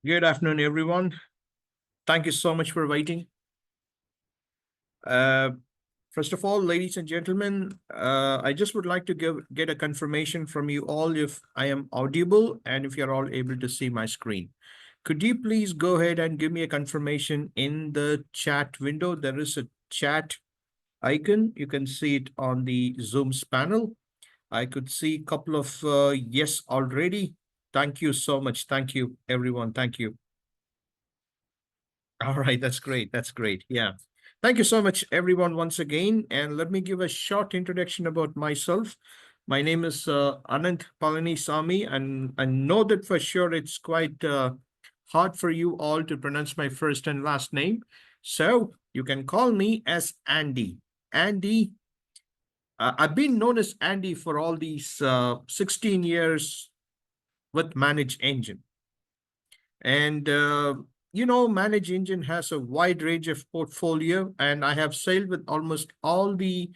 Good afternoon, everyone. Thank you so much for waiting. Uh, First of all, ladies and gentlemen, I just would like to get a confirmation from you all if I am audible and if you're all able to see my screen. Could you please go ahead and give me a confirmation in the chat window? There is a chat icon. You can see it on the Zoom's panel. I could see a couple of yes already. Thank you so much. Thank you, everyone. Thank you. All right, that's great. That's great. Yeah. Thank you so much, everyone, once again. And let me give a short introduction about myself. My name is Anant Palanisamy, and I know that for sure it's quite hard for you all to pronounce my first and last name. So you can call me as Andy. Andy, I've been known as Andy for all these 16 years with Manage Engine. And Manage Engine has a wide range of portfolio, and I have sailed with almost all the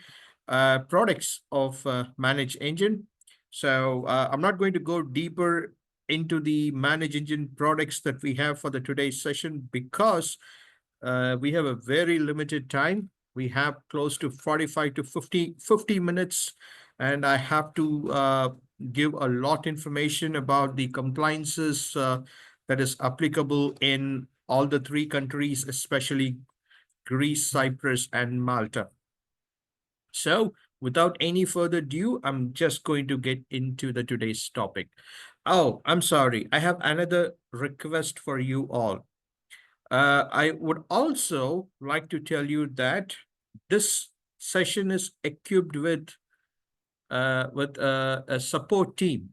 products of Manage Engine. So I'm not going to go deeper into the Manage Engine products that we have for the today's session because we have a very limited time. We have close to 45 to 50 minutes, and I have to give a lot information about the compliances that is applicable in all the three countries, especially Greece, Cyprus, and Malta. So without any further ado, I'm just going to get into the today's topic. Oh, I'm sorry. I have another request for you all. I would also like to tell you that this session is equipped with a support team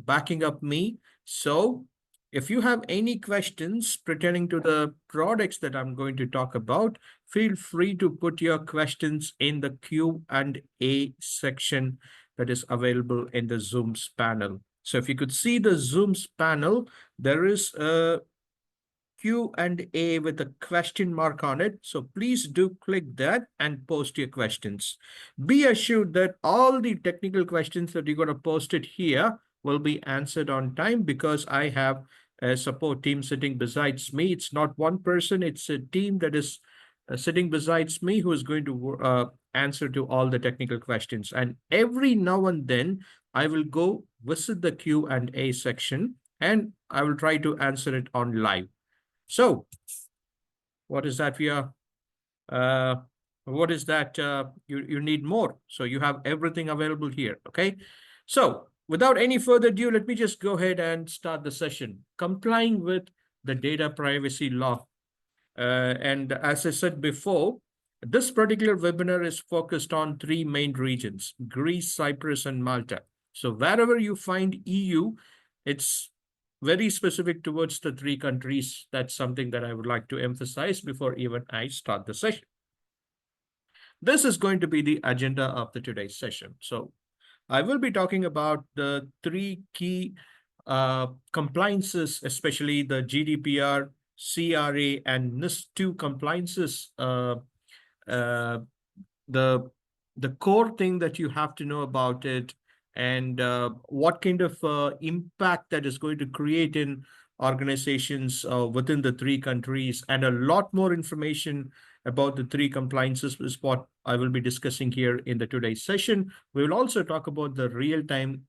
backing up me. So if you have any questions pertaining to the products that I'm going to talk about, feel free to put your questions in the Q&A section that is available in the Zoom's panel. So if you could see the Zoom's panel, there is a Q&A with a question mark on it. So please do click that and post your questions. Be assured that all the technical questions that you're going to post it here will be answered on time because I have a support team sitting besides me. It's not one person, it's a team that is sitting besides me who is going to answer to all the technical questions. And every now and then, I will go visit the Q&A section and I will try to answer it on live. So what is that we are, uh, what is that you need more? So you have everything available here, okay? So without any further ado, let me just go ahead and start the session. Complying with the data privacy law. And as I said before, this particular webinar is focused on three main regions, Greece, Cyprus, and Malta. So wherever you find EU, it's very specific towards the three countries. That's something that I would like to emphasize before even I start the session. This is going to be the agenda of the today's session. So I will be talking about the three key compliances, especially the GDPR, CRA, and NIS2 compliances. Uh, the the core thing that you have to know about it, and what kind of impact that is going to create in organizations within the three countries, and a lot more information about the three compliances is what I will be discussing here in the today's session. We will also talk about the real-time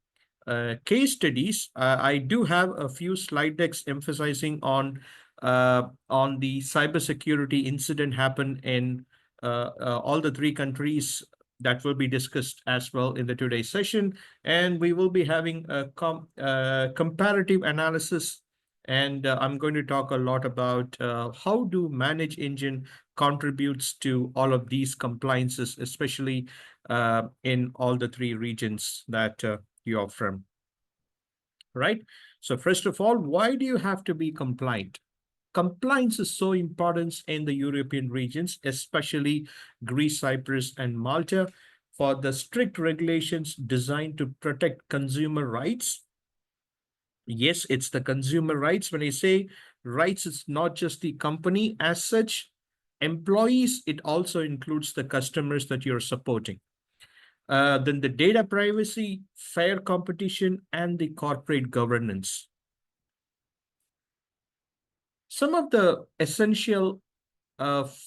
case studies. I do have a few slide decks emphasizing on the cybersecurity incident happened in all the three countries that will be discussed as well in the today's session. And we will be having a comparative analysis. And I'm going to talk a lot about how do Manage Engine contributes to all of these compliances, especially in all the three regions that you're from. Right? So first of all, why do you have to be compliant? Compliance is so important in the European regions, especially Greece, Cyprus, and Malta, for the strict regulations designed to protect consumer rights. Yes, it's the consumer rights. When I say rights, it's not just the company as such. Employees, it also includes the customers that you're supporting. Then the data privacy, fair competition, and the corporate governance. some of the essential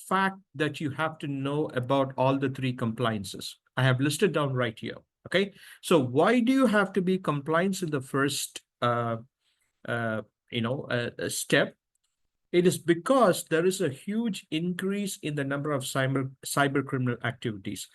fact that you have to know about all the three compliances. I have listed down right here. Okay. So why do you have to be compliance in the first uh, step? It is because there is a huge increase in the number of cyber criminal activities.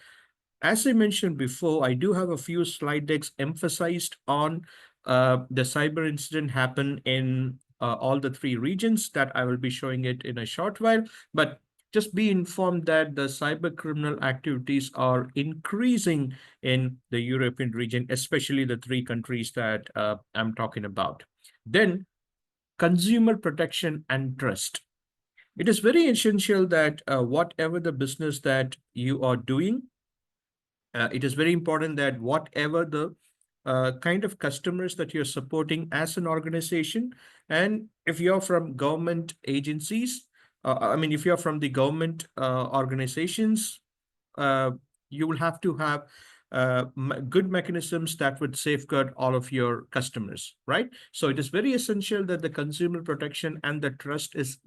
As I mentioned before, I do have a few slide decks emphasized on the cyber incident happen in all the three regions that I will be showing it in a short while. But just be informed that the cyber criminal activities are increasing in the European region, especially the three countries that I'm talking about. Then consumer protection and trust. It is very essential that whatever the business that you are doing, it is very important that whatever the kind of customers that you're supporting as an organization, and if you're from government agencies, I mean, if you're from the government organizations, uh, you will have to have good mechanisms that would safeguard all of your customers, right? So it is very essential that the consumer protection and the trust is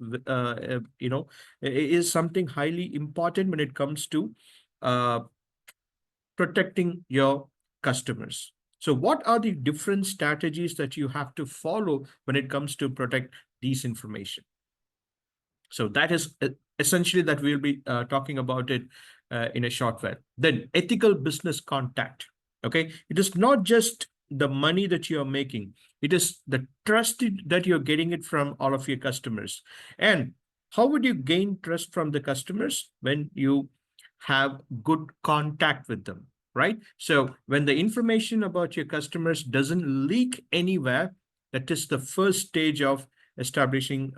something highly important when it comes to uh, protecting your customers. So what are the different strategies that you have to follow when it comes to protect these information? So that is essentially that we'll be talking about it in a short while. Then ethical business contact. Okay, it is not just the money that you are making; it is the trust that you're getting it from all of your customers. And how would you gain trust from the customers? When you have good contact with them, right? So when the information about your customers doesn't leak anywhere, that is the first stage of establishing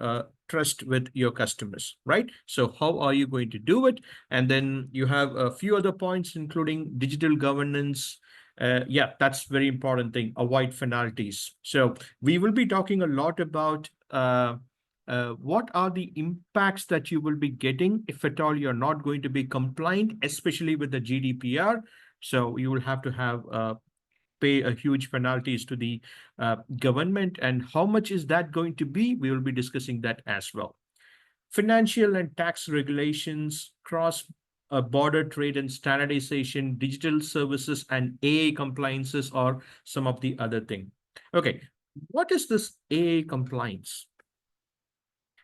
trust with your customers, right? So how are you going to do it? And then you have a few other points, including digital governance. Yeah, that's very important thing. Avoid penalties. So we will be talking a lot about what are the impacts that you will be getting if at all you're not going to be compliant, especially with the GDPR. So you will have to have pay a huge penalties to the government. And how much is that going to be? We will be discussing that as well. Financial and tax regulations, cross border trade and standardization, digital services, and AA compliances are some of the other thing. Okay, what is this AA compliance?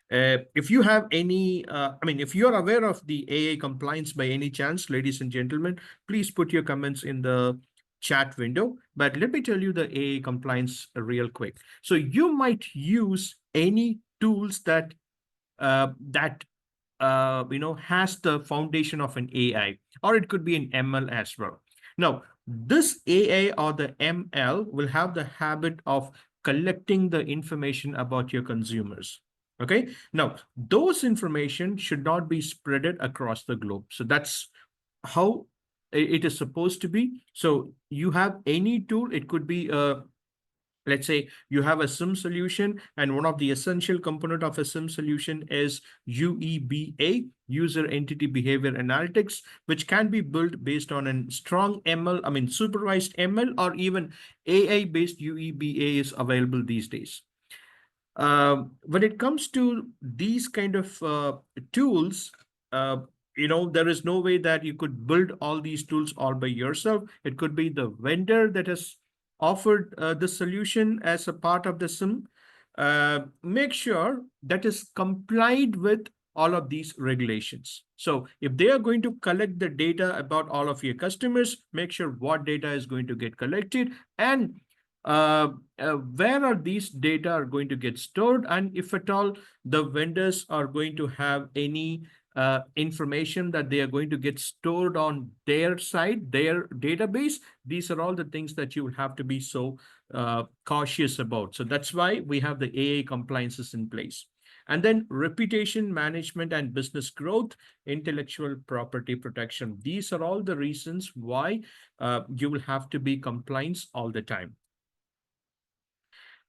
If you have any, I mean, if you're aware of the AA compliance by any chance, ladies and gentlemen, please put your comments in the chat window. But let me tell you the AA compliance real quick. So you might use any tools that has the foundation of an AI, or it could be an ML as well. Now, this AI or the ML will have the habit of collecting the information about your consumers. Okay. Now, those information should not be spreaded across the globe. So that's how it is supposed to be. So you have any tool, it could be a, let's say you have a SIM solution, and one of the essential component of a SIM solution is UEBA, user entity behavior analytics, which can be built based on a strong ML, I mean supervised ML, or even AI based UEBA is available these days. When it comes to these kind of tools, uh, there is no way that you could build all these tools all by yourself. It could be the vendor that has offered the solution as a part of the SIM. Make sure that is complied with all of these regulations. So if they are going to collect the data about all of your customers, make sure what data is going to get collected, and where are these data are going to get stored, and if at all the vendors are going to have any information that they are going to get stored on their side, their database. These are all the things that you will have to be so cautious about. So that's why we have the AA compliances in place. And then reputation management and business growth, intellectual property protection. These are all the reasons why you will have to be compliant all the time.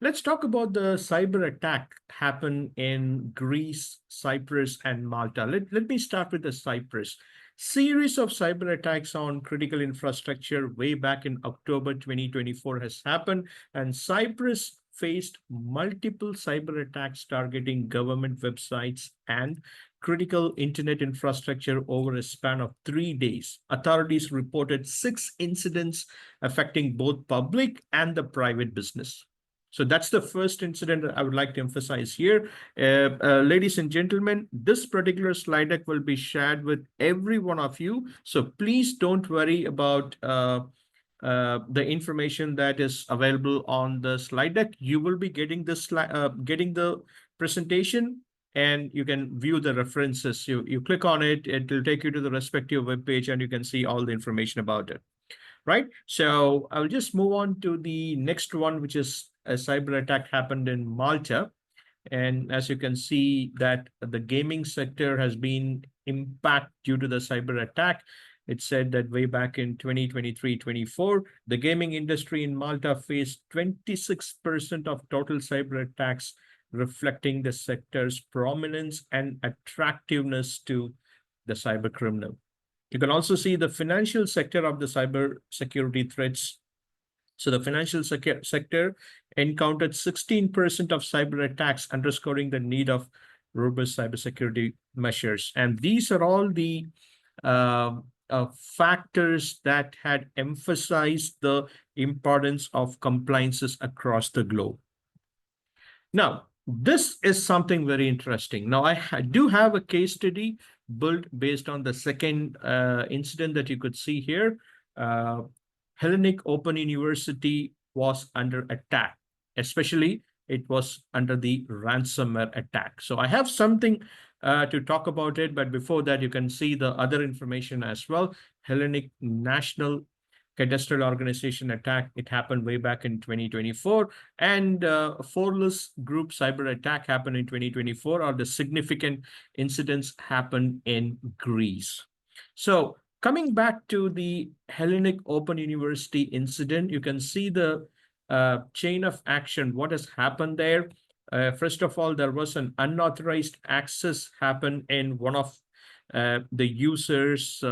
Let's talk about the cyber attack happened in Greece, Cyprus, and Malta. Let me start with the Cyprus. Series of cyber attacks on critical infrastructure way back in October 2024 has happened, and Cyprus faced multiple cyber attacks targeting government websites and critical internet infrastructure over a span of 3 days. Authorities reported 6 incidents affecting both public and the private business. So that's the first incident that I would like to emphasize here. Ladies and gentlemen, this particular slide deck will be shared with every one of you. So please don't worry about the information that is available on the slide deck. You will be getting the getting the presentation, and you can view the references. You click on it, it will take you to the respective web page, and you can see all the information about it. Right. So I'll just move on to the next one, which is a cyber attack happened in Malta. And as you can see that the gaming sector has been impacted due to the cyber attack. It said that way back in 2023-24, the gaming industry in Malta faced 26% of total cyber attacks, reflecting the sector's prominence and attractiveness to the cyber criminal. You can also see the financial sector of the cyber security threats. So the financial sector encountered 16% of cyber attacks, underscoring the need of robust cybersecurity measures. And these are all the factors that had emphasized the importance of compliances across the globe. Now, this is something very interesting. Now, I do have a case study built based on the second incident that you could see here. Hellenic Open University was under attack, especially it was under the ransomware attack. So I have something to talk about it, but before that, you can see the other information as well. Hellenic National Cadastral Organization attack, it happened way back in 2024, and Forless Group cyber attack happened in 2024, or the significant incidents happened in Greece. So coming back to the Hellenic Open University incident, you can see the chain of action, what has happened there. First of all, there was an unauthorized access happen in one of the users'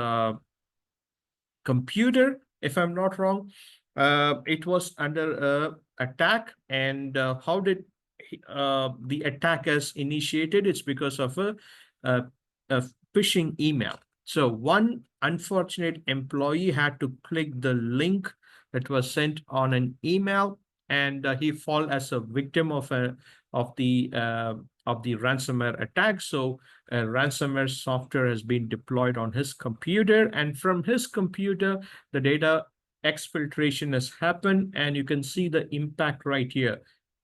computer, if I'm not wrong. It was under attack, and how did the attack is initiated? It's because of a phishing email. So one unfortunate employee had to click the link that was sent on an email, and he fall as a victim of the ransomware attack. So ransomware software has been deployed on his computer, and from his computer, the data exfiltration has happened, and you can see the impact right here.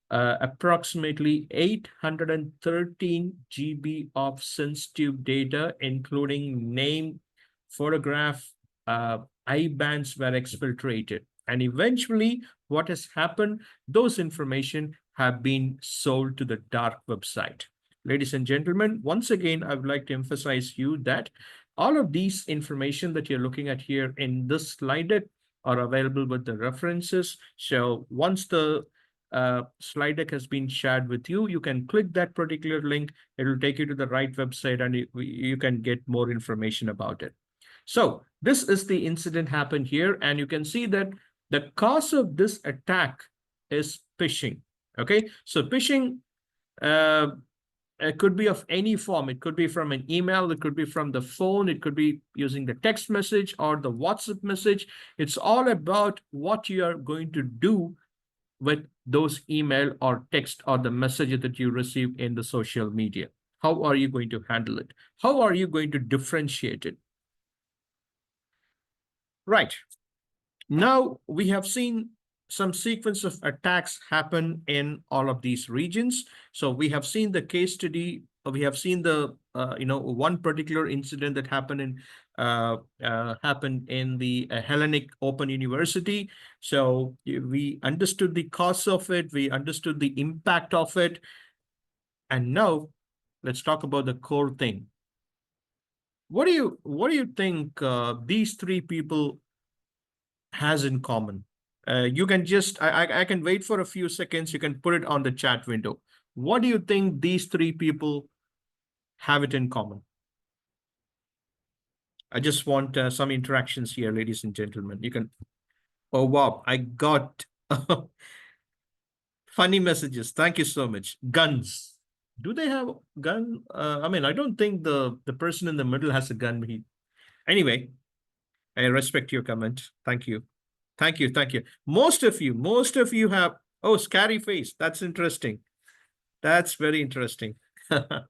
Approximately 813 GB of sensitive data, including name, photograph, IBANs were exfiltrated. And eventually, what has happened, those information have been sold to the dark website. Ladies and gentlemen, once again, I would like to emphasize you that all of these information that you're looking at here in this slide deck are available with the references. So once the slide deck has been shared with you, you can click that particular link. It will take you to the right website, and you can get more information about it. So this is the incident happened here, and you can see that the cause of this attack is phishing. Okay, so phishing it could be of any form. It could be from an email, it could be from the phone, it could be using the text message or the WhatsApp message. It's all about what you are going to do with those email or text or the message that you receive in the social media. How are you going to handle it? How are you going to differentiate it? Right. Now we have seen some sequence of attacks happen in all of these regions. So we have seen the case study. We have seen the one particular incident that happened in the Hellenic Open University. So we understood the cause of it. We understood the impact of it. And now let's talk about the core thing. What do you think these three people has in common? You can just, I can wait for a few seconds. You can put it on the chat window. What do you think these three people have it in common? I just want some interactions here, ladies and gentlemen. You can, oh, wow, I got Funny messages. Thank you so much. Guns. Do they have gun? I mean, I don't think the person in the middle has a gun. Anyway, I respect your comment. Thank you. Thank you. Thank you. Most of you have, oh, scary face. That's interesting. That's very interesting. But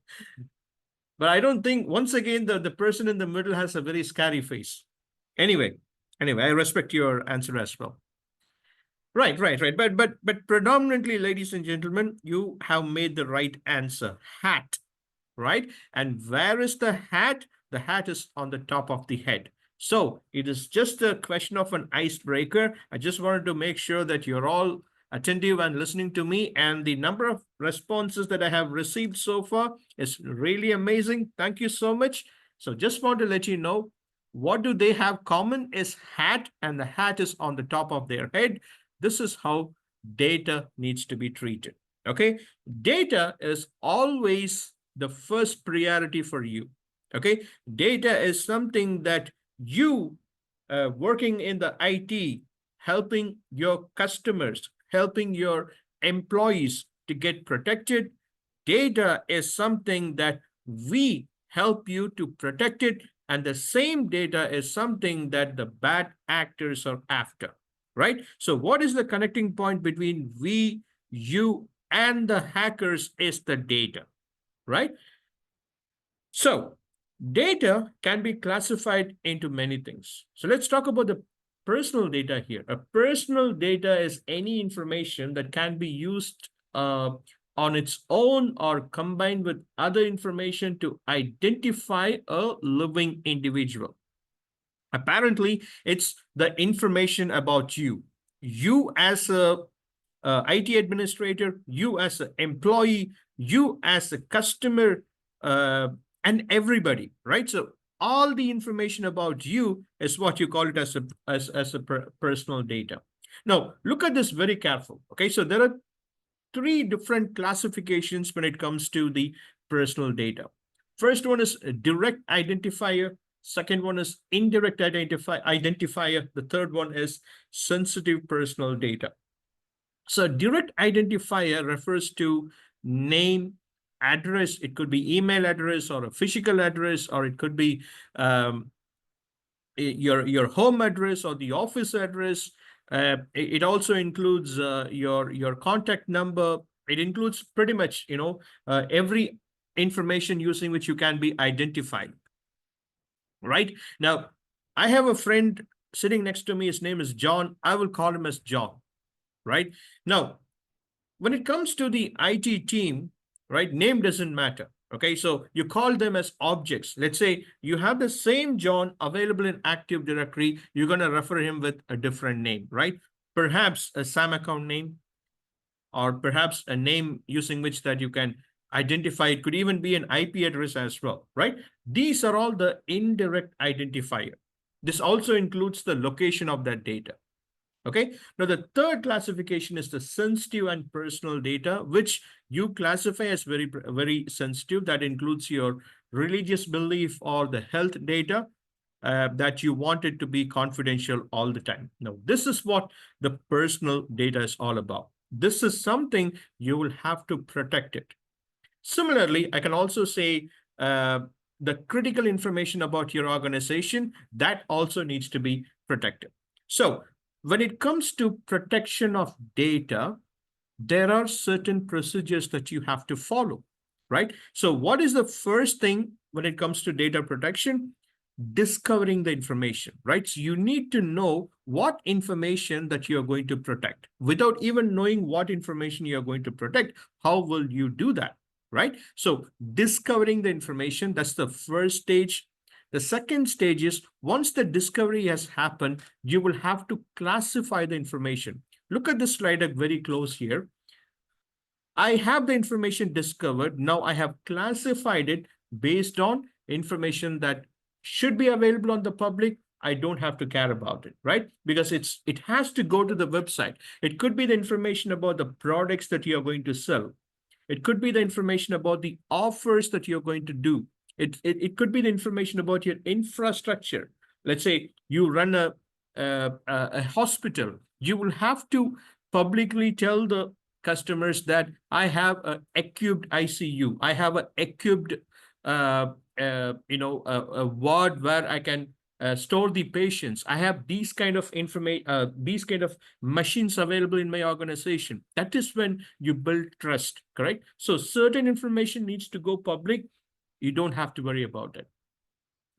I don't think, once again, the person in the middle has a very scary face. Anyway, I respect your answer as well. Right. But predominantly, ladies and gentlemen, you have made the right answer. Hat, right? And where is the hat? The hat is on the top of the head. So it is just a question of an icebreaker. I just wanted to make sure that you're all attentive and listening to me. And the number of responses that I have received so far is really amazing. Thank you so much. So just want to let you know, what do they have common is hat, and the hat is on the top of their head. This is how data needs to be treated. Okay. Data is always the first priority for you. Okay. Data is something that you, working in the IT, helping your customers, helping your employees to get protected. Data is something that we help you to protect it. And the same data is something that the bad actors are after, right? So what is the connecting point between we, you, and the hackers is the data, right? So data can be classified into many things. So let's talk about the personal data here. A personal data is any information that can be used on its own or combined with other information to identify a living individual. Apparently, it's the information about you. You as a IT administrator, you as an employee, you as a customer, uh, and everybody, right? So all the information about you is what you call it as a personal data. Now, look at this very careful. Okay, so there are three different classifications when it comes to the personal data. First one is a direct identifier. Second one is indirect identifier. The third one is sensitive personal data. So direct identifier refers to name, address. It could be email address or a physical address, or it could be your home address or the office address. It also includes your contact number. It includes pretty much every information using which you can be identified. Right now, I have a friend sitting next to me. His name is John. I will call him as John. Right now, when it comes to the IT team, right, name doesn't matter. Okay, so you call them as objects. Let's say you have the same John available in Active Directory. You're going to refer him with a different name, right? Perhaps a SAM account name, or perhaps a name using which that you can identify. It could even be an IP address as well, right? These are all the indirect identifier. This also includes the location of that data. Okay, now the third classification is the sensitive and personal data, which you classify as very sensitive. That includes your religious belief or the health data that you want it to be confidential all the time. Now, this is what the personal data is all about. This is something you will have to protect it. Similarly, I can also say the critical information about your organization, that also needs to be protected. So when it comes to protection of data, there are certain procedures that you have to follow, right? So what is the first thing when it comes to data protection? Discovering the information, right? So you need to know what information that you're going to protect. Without even knowing what information you're going to protect, how will you do that, right? So discovering the information, that's the first stage. The second stage is, once the discovery has happened, you will have to classify the information. Look at this slide very close here. I have the information discovered. Now I have classified it based on information that should be available on the public. I don't have to care about it, right? Because it has to go to the website. It could be the information about the products that you're going to sell. It could be the information about the offers that you're going to do. It could be the information about your infrastructure. Let's say you run a hospital. You will have to publicly tell the customers that I have a equipped ICU, I have a equipped a ward where I can store the patients. I have these kind of information, these kind of machines available in my organization. That is when you build trust, correct? So certain information needs to go public. You don't have to worry about it.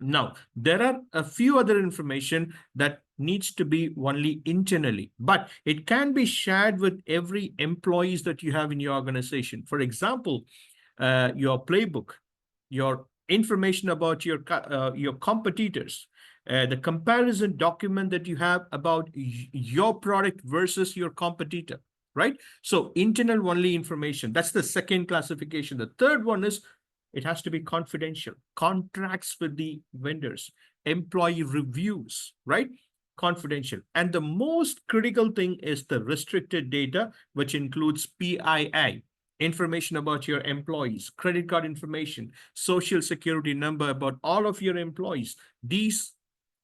Now, there are a few other information that needs to be only internally, but it can be shared with every employees that you have in your organization. For example, your playbook, your information about your competitors, the comparison document that you have about your product versus your competitor, right? So internal only information. That's the second classification. The third one is it has to be confidential. Contracts with the vendors, employee reviews, right? Confidential. And the most critical thing is the restricted data, which includes PII, information about your employees, credit card information, social security number about all of your employees. These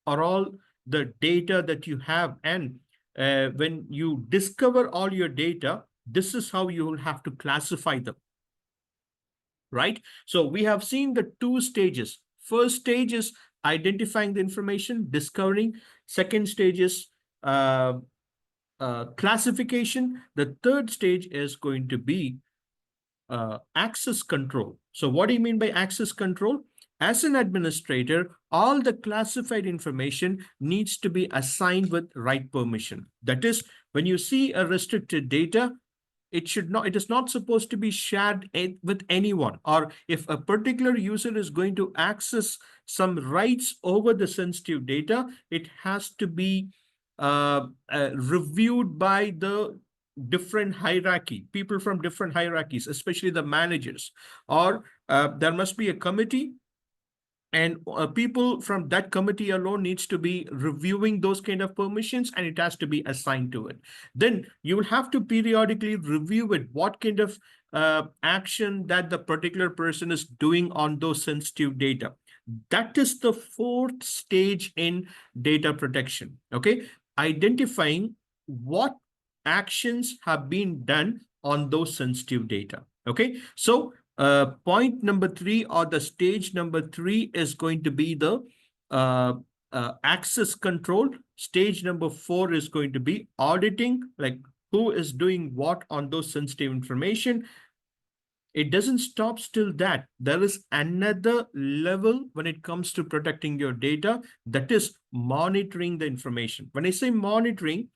are all the data that you have. And when you discover all your data, this is how you will have to classify them, right? So we have seen the two stages. First stage is identifying the information, discovering. Second stage is classification. The third stage is going to be access control. So what do you mean by access control? As an administrator, all the classified information needs to be assigned with right permission. That is, when you see a restricted data, it is not supposed to be shared with anyone. Or if a particular user is going to access some rights over the sensitive data, it has to be reviewed by the different hierarchy, people from different hierarchies, especially the managers, or there must be a committee, and people from that committee alone needs to be reviewing those kind of permissions, and it has to be assigned to it. Then you will have to periodically review it, what kind of action that the particular person is doing on those sensitive data. That is the fourth stage in data protection, okay? Identifying what actions have been done on those sensitive data, okay? So point number 3, or the stage number 3, is going to be the access control. Stage number 4 is going to be auditing, like who is doing what on those sensitive information. It doesn't stop still that. There is another level when it comes to protecting your data, that is monitoring the information. When I say monitoring,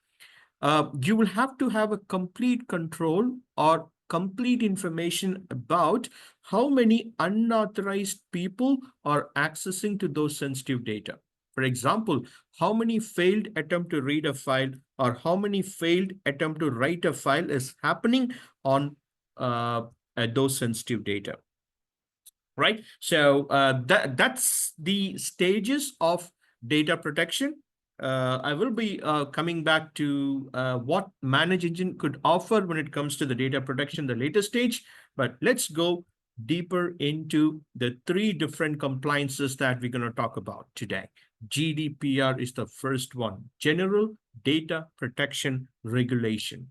you will have to have a complete control or complete information about how many unauthorized people are accessing to those sensitive data. For example, how many failed attempt to read a file or how many failed attempt to write a file is happening on those sensitive data, right? So that's the stages of data protection. I will be coming back to what Manage Engine could offer when it comes to the data protection, the later stage. But let's go deeper into the 3 different compliances that we're going to talk about today. GDPR is the first one, General Data Protection Regulation.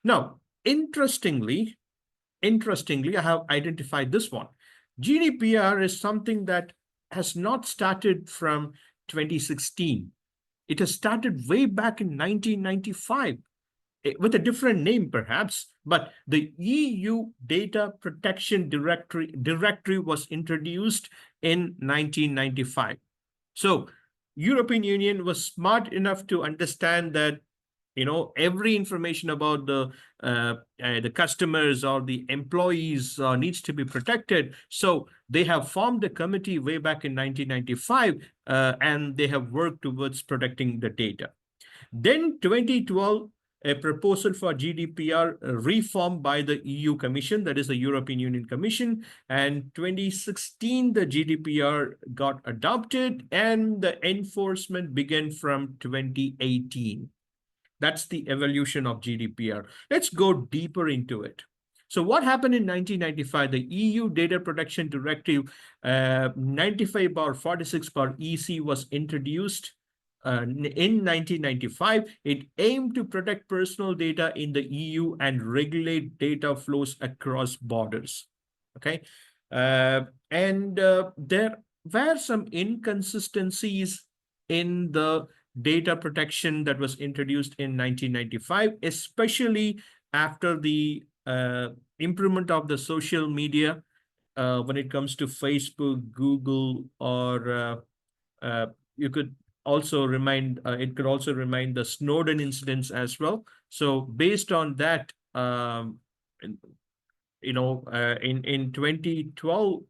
Now, interestingly, I have identified this one. GDPR is something that has not started from 2016. It has started way back in 1995 with a different name perhaps, but the EU Data Protection Directory was introduced in 1995. So European Union was smart enough to understand that every information about the customers or the employees needs to be protected. So they have formed a committee way back in 1995, and they have worked towards protecting the data. Then 2012, a proposal for GDPR reformed by the EU Commission, that is the European Union Commission, and 2016, the GDPR got adopted and the enforcement began from 2018. That's the evolution of GDPR. Let's go deeper into it. So what happened in 1995? The EU Data Protection Directive 95/46/EC was introduced in 1995, it aimed to protect personal data in the EU and regulate data flows across borders. Okay. And there were some inconsistencies in the data protection that was introduced in 1995, especially after the improvement of the social media when it comes to Facebook, Google, or uh, you could also remind it could also remind the Snowden incidents as well. So based on that, in 2012,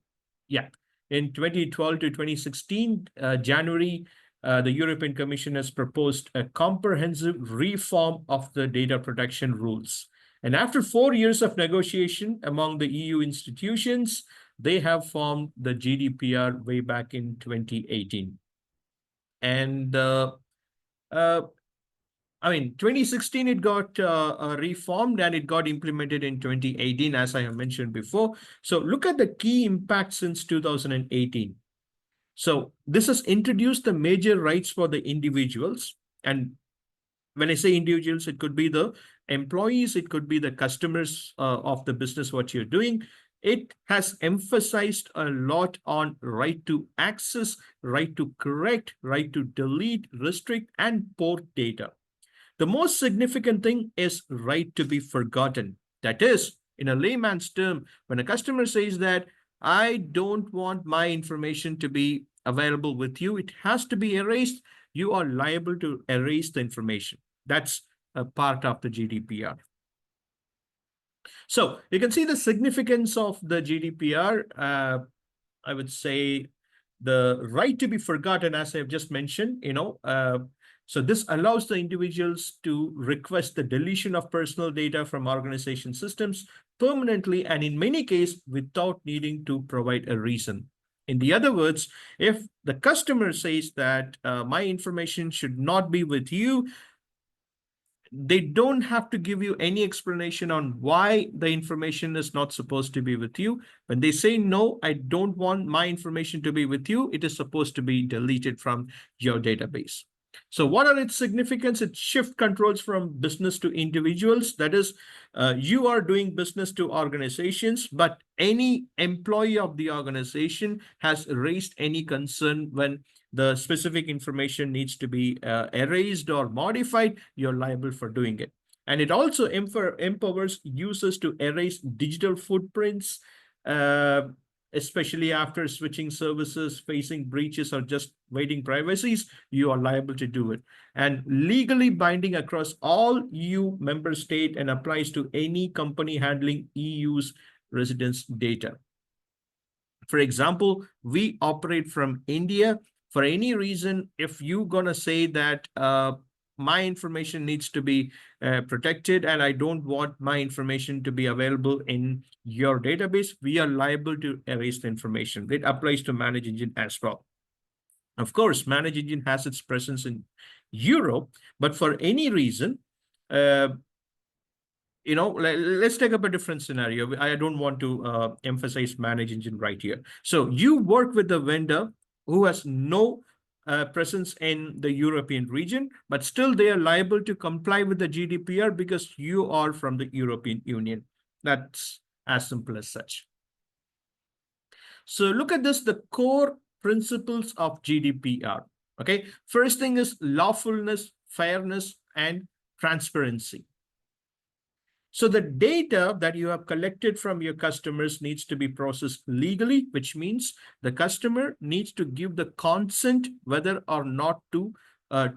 yeah, in 2012 to 2016 January, the European Commission has proposed a comprehensive reform of the data protection rules. And after 4 years of negotiation among the EU institutions, they have formed the GDPR way back in 2018. And uh, 2016 it got reformed and it got implemented in 2018, as I have mentioned before. So look at the key impact since 2018. So this has introduced the major rights for the individuals. And when I say individuals, it could be the employees, it could be the customers of the business, what you're doing. It has emphasized a lot on right to access, right to correct, right to delete, restrict, and port data. The most significant thing is right to be forgotten. That is, in a layman's term, when a customer says that I don't want my information to be available with you, it has to be erased, you are liable to erase the information. That's a part of the GDPR. So you can see the significance of the GDPR. I would say the right to be forgotten, as I've just mentioned, so this allows the individuals to request the deletion of personal data from organization systems permanently, and in many cases without needing to provide a reason. In the other words, if the customer says that my information should not be with you, they don't have to give you any explanation on why the information is not supposed to be with you. When they say, no, I don't want my information to be with you, it is supposed to be deleted from your database. So what are its significance? It shift controls from business to individuals. That is, you are doing business to organizations, but any employee of the organization has raised any concern when the specific information needs to be erased or modified, you're liable for doing it. And it also empowers users to erase digital footprints, especially after switching services, facing breaches, or just waiting privacies, you are liable to do it. And legally binding across all EU member state and applies to any company handling EU's residence data. For example, we operate from India. For any reason, if you're going to say that my information needs to be protected and I don't want my information to be available in your database, we are liable to erase the information. It applies to Manage Engine as well. Of course, Manage Engine has its presence in Europe, but for any reason, let's take up a different scenario. I don't want to emphasize Manage Engine right here. So you work with the vendor who has no presence in the European region, but still they are liable to comply with the GDPR because you are from the European Union. That's as simple as such. So look at this, the core principles of GDPR. Okay, first thing is lawfulness, fairness, and transparency. So the data that you have collected from your customers needs to be processed legally, which means the customer needs to give the consent whether or not to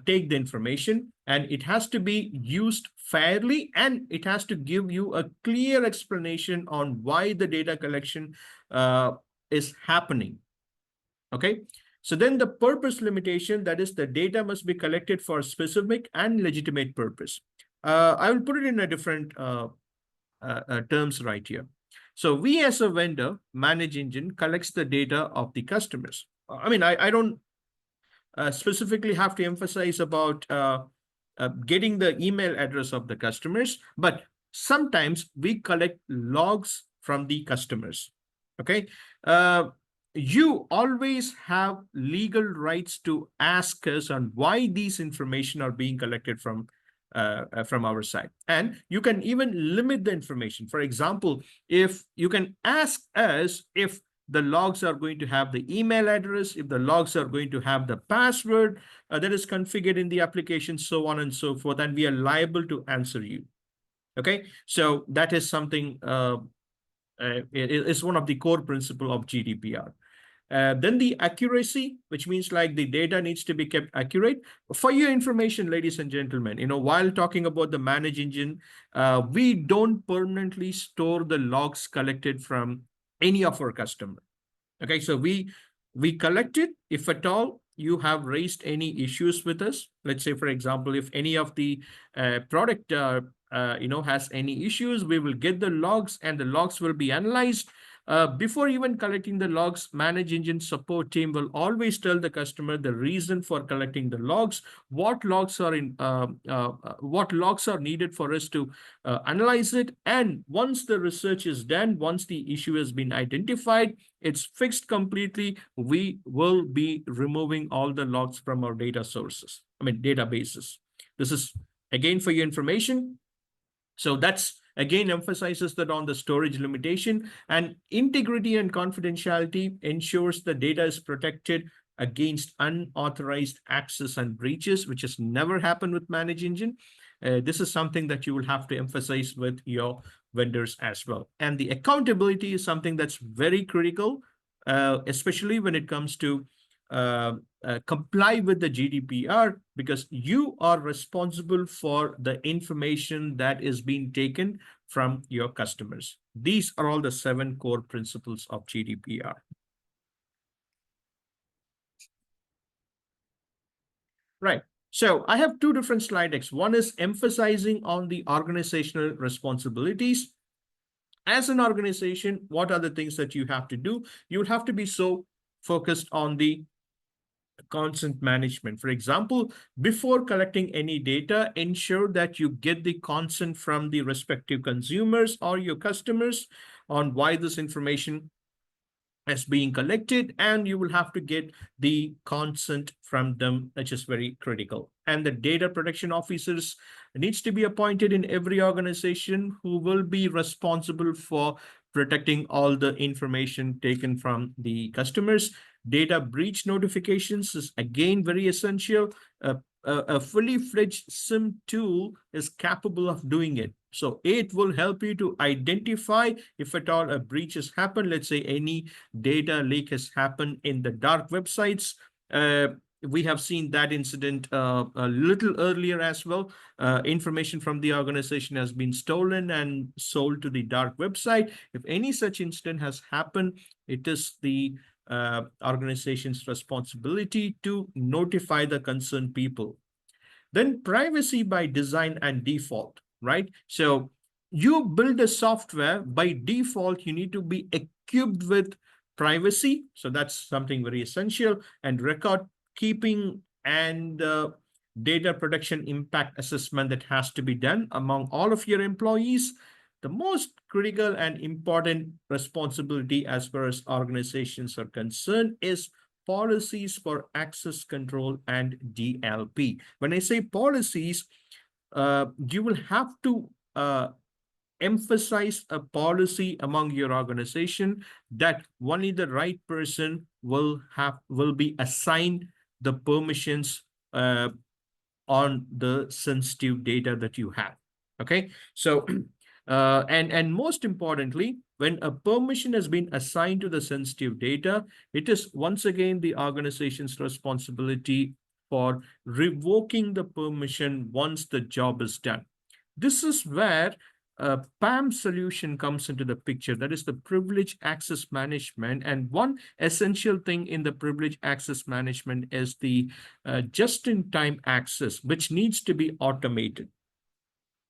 take the information, and it has to be used fairly, and it has to give you a clear explanation on why the data collection is happening. Okay. So then the purpose limitation, that is the data must be collected for specific and legitimate purpose. I will put it in a different terms right here. So we as a vendor, Manage Engine collects the data of the customers. I don't specifically have to emphasize about getting the email address of the customers, but sometimes we collect logs from the customers. Okay. you always have legal rights to ask us on why these information are being collected from our side. And you can even limit the information. For example, if you can ask us if the logs are going to have the email address, if the logs are going to have the password that is configured in the application, so on and so forth, and we are liable to answer you. Okay, so that is something is one of the core principle of GDPR. Then the accuracy, which means like the data needs to be kept accurate. For your information, ladies and gentlemen, while talking about the manage engine, we don't permanently store the logs collected from any of our customers. Okay, so we collect it if at all you have raised any issues with us. Let's say, for example, if any of the product has any issues, we will get the logs and the logs will be analyzed. Before even collecting the logs, manage engine support team will always tell the customer the reason for collecting the logs, what logs are needed for us to analyze it. And once the research is done, once the issue has been identified, it's fixed completely, we will be removing all the logs from our databases. This is again for your information. So that's again emphasizes that on the storage limitation, and integrity and confidentiality ensures the data is protected against unauthorized access and breaches, which has never happened with Manage Engine. This is something that you will have to emphasize with your vendors as well. And the accountability is something that's very critical, especially when it comes to comply with the GDPR, because you are responsible for the information that is being taken from your customers. These are all the 7 core principles of GDPR. Right. So I have 2 different slide decks. One is emphasizing on the organizational responsibilities. As an organization, what are the things that you have to do? You have to be so focused on the consent management. For example, before collecting any data, ensure that you get the consent from the respective consumers or your customers on why this information is being collected, and you will have to get the consent from them, which is very critical. And the data protection officers needs to be appointed in every organization who will be responsible for protecting all the information taken from the customers. Data breach notifications is again very essential. A fully fledged SIM tool is capable of doing it. So it will help you to identify if at all a breach has happened. Let's say any data leak has happened in the dark websites. We have seen that incident a little earlier as well. Information from the organization has been stolen and sold to the dark website. If any such incident has happened, it is the organization's responsibility to notify the concerned people. Then privacy by design and default, right? So you build a software, by default, you need to be equipped with privacy. So that's something very essential. And record keeping and data protection impact assessment that has to be done among all of your employees. The most critical and important responsibility as far as organizations are concerned is policies for access control and DLP. When I say policies, you will have to emphasize a policy among your organization that only the right person will be assigned the permissions on the sensitive data that you have. Okay, so and most importantly, when a permission has been assigned to the sensitive data, it is once again the organization's responsibility for revoking the permission once the job is done. This is where a PAM solution comes into the picture. That is the privilege access management. And one essential thing in the privilege access management is the just-in-time access, which needs to be automated.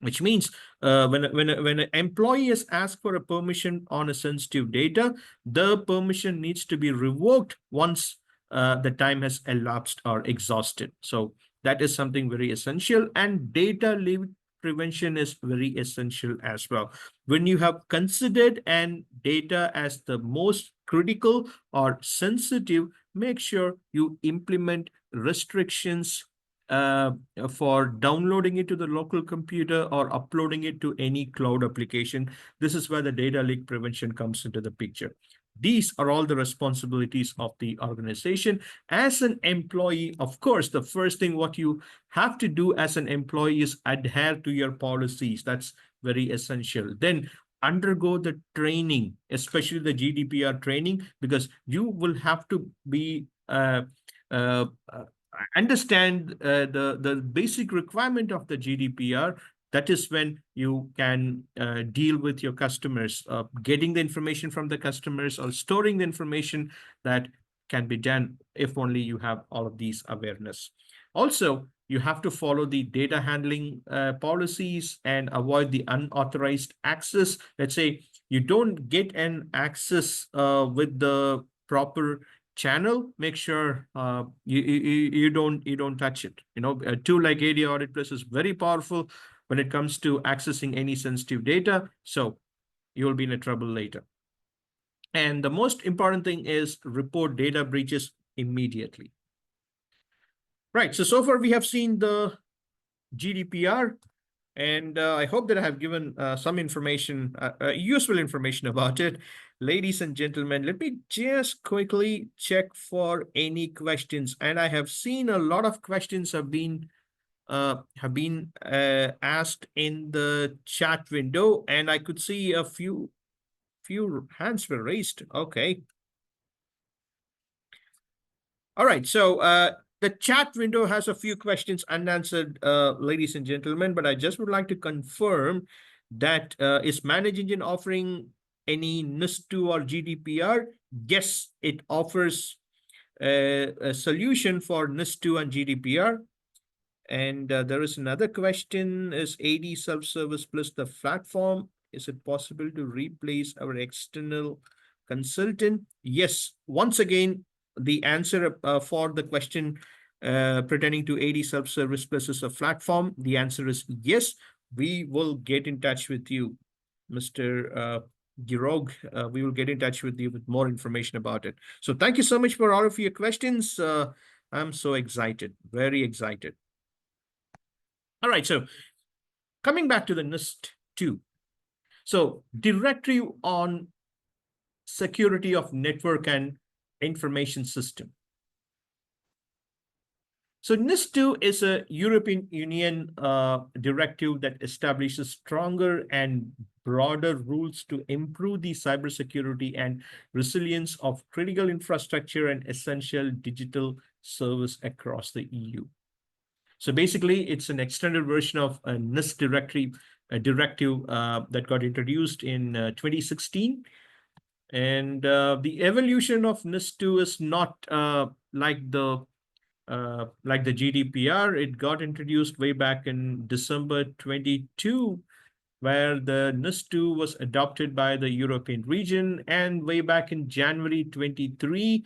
Which means when an employee is asked for a permission on a sensitive data, the permission needs to be revoked once the time has elapsed or exhausted. So that is something very essential. And data leak prevention is very essential as well. When you have considered and data as the most critical or sensitive, make sure you implement restrictions for downloading it to the local computer or uploading it to any cloud application. This is where the data leak prevention comes into the picture. These are all the responsibilities of the organization. As an employee, of course, the first thing what you have to do as an employee is adhere to your policies. That's very essential. Then undergo the training, especially the GDPR training, because you will have to be uh, understand the basic requirement of the GDPR. That is when you can deal with your customers, getting the information from the customers or storing the information. That can be done if only you have all of these awareness. Also, you have to follow the data handling policies and avoid the unauthorized access. Let's say you don't get an access with the proper channel, make sure you don't touch it. A tool like AD Audit Plus is very powerful when it comes to accessing any sensitive data, so you'll be in trouble later. And the most important thing is report data breaches immediately. Right, so far we have seen the GDPR, and I hope that I have given some information, useful information about it. Ladies and gentlemen, let me just quickly check for any questions. And I have seen a lot of questions have been asked in the chat window, and I could see a few hands were raised. Okay. All right, so the chat window has a few questions unanswered, ladies and gentlemen, but I just would like to confirm that is Manage Engine offering any NIS2 or GDPR? Yes, it offers a solution for NIS2 and GDPR. And there is another question, is AD Self-Service Plus the platform? Is it possible to replace our external consultant? Yes, once again, the answer for the question pertaining to AD Self-Service Plus is a platform. The answer is yes. We will get in touch with you, Mr. Girog. We will get in touch with you with more information about it. So thank you so much for all of your questions. I'm so excited, very excited. All right, so coming back to the NIS2. So directive on security of network and information system. So NIS2 is a European Union directive that establishes stronger and broader rules to improve the cybersecurity and resilience of critical infrastructure and essential digital service across the EU. So basically, it's an extended version of a NIS directive that got introduced in 2016. And the evolution of NIS2 is not like the GDPR. It got introduced way back in December 22, where the NIS2 was adopted by the European region, and way back in January 23,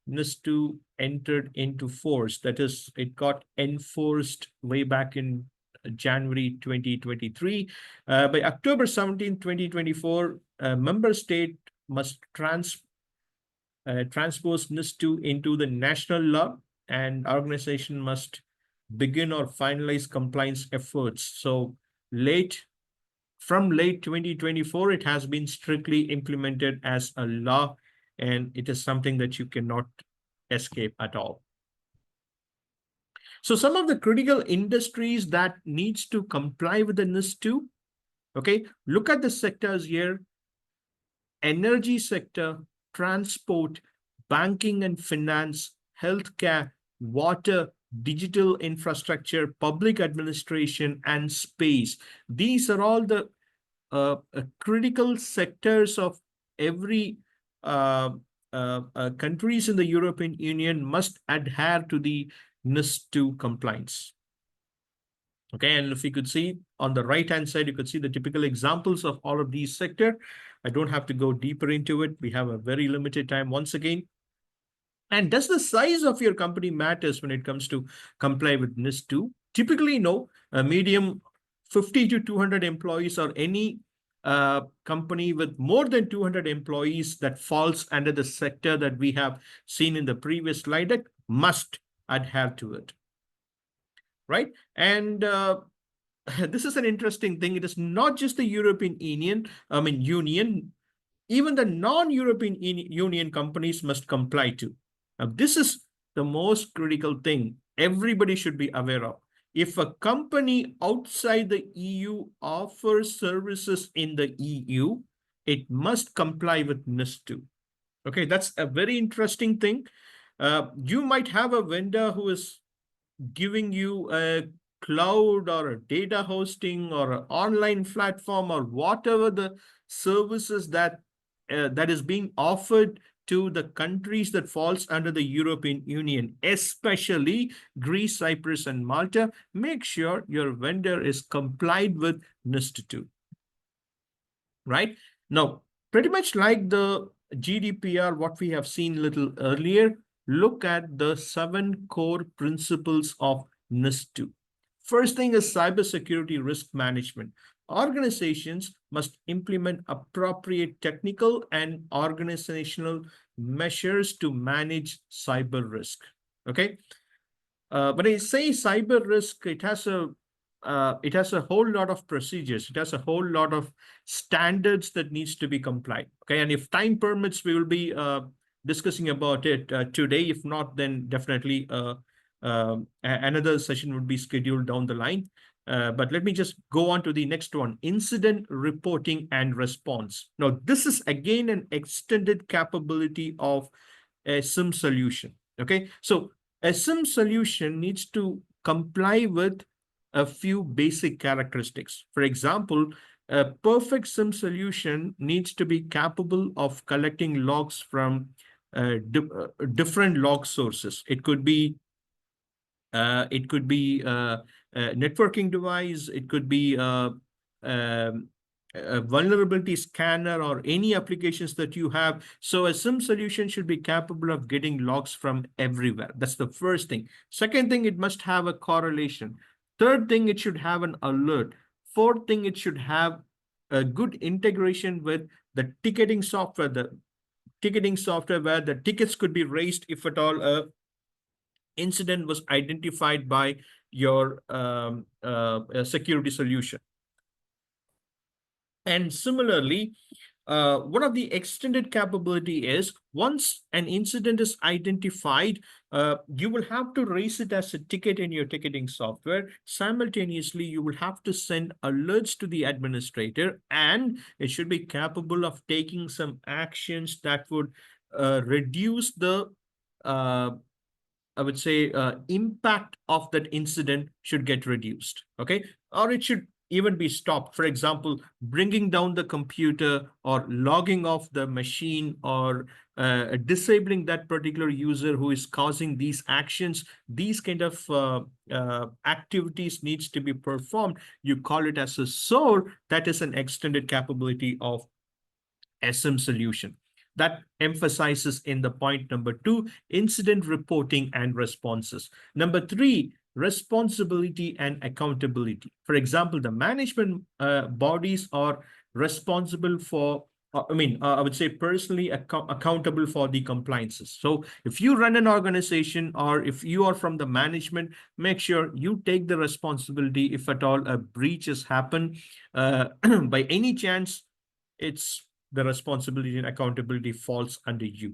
NIS2 entered into force. That is, it got enforced way back in January 2023. By October 17, 2024, a member state must transpose NIS2 into the national law, and organization must begin or finalize compliance efforts. So from late 2024, it has been strictly implemented as a law, and it is something that you cannot escape at all. So some of the critical industries that needs to comply with the NIS2, okay, look at the sectors here: energy sector, transport, banking and finance, healthcare, water, digital infrastructure, public administration, and space. These are all the critical sectors of every countries in the European Union must adhere to the NIS2 compliance. Okay, and if you could see on the right-hand side, you could see the typical examples of all of these sectors. I don't have to go deeper into it. We have a very limited time once again. And does the size of your company matters when it comes to comply with NIS2? Typically, no. A medium 50 to 200 employees or any company with more than 200 employees that falls under the sector that we have seen in the previous slide deck must adhere to it, right? And this is an interesting thing. It is not just the European Union, even the non-European Union companies must comply to. Now, this is the most critical thing everybody should be aware of. If a company outside the EU offers services in the EU, it must comply with NIS2. Okay, that's a very interesting thing. You might have a vendor who is giving you a cloud or a data hosting or an online platform or whatever the services that is being offered to the countries that falls under the European Union, especially Greece, Cyprus, and Malta. Make sure your vendor is complied with NIS2, right? Now, pretty much like the GDPR, what we have seen a little earlier, look at the 7 core principles of NIS2. First thing is cybersecurity risk management. Organizations must implement appropriate technical and organizational measures to manage cyber risk. Okay. When I say cyber risk, it has a whole lot of procedures. It has a whole lot of standards that needs to be complied. Okay, and if time permits, we will be discussing about it today. If not, then definitely another session would be scheduled down the line. But let me just go on to the next one: incident reporting and response. Now, this is again an extended capability of a SIM solution. Okay, so a SIM solution needs to comply with a few basic characteristics. For example, a perfect SIM solution needs to be capable of collecting logs from different log sources. It could be a networking device. It could be a vulnerability scanner or any applications that you have. So a SIM solution should be capable of getting logs from everywhere. That's the first thing. Second thing, it must have a correlation. Third thing, it should have an alert. Fourth thing, it should have a good integration with the ticketing software, where the tickets could be raised if at all a incident was identified by your security solution. And similarly, one of the extended capability is once an incident is identified, you will have to raise it as a ticket in your ticketing software. Simultaneously, you will have to send alerts to the administrator, and it should be capable of taking some actions that would reduce the I would say impact of that incident should get reduced, okay? Or it should even be stopped. For example, bringing down the computer or logging off the machine or disabling that particular user who is causing these actions. These kind of activities needs to be performed. You call it as a SOAR. That is an extended capability of SM solution. That emphasizes in the point number 2, incident reporting and responses. Number 3, responsibility and accountability. For example, the management bodies are responsible for, I would say personally accountable for the compliances. So if you run an organization or if you are from the management, make sure you take the responsibility if at all a breach has happened. By any chance, it's the responsibility and accountability falls under you.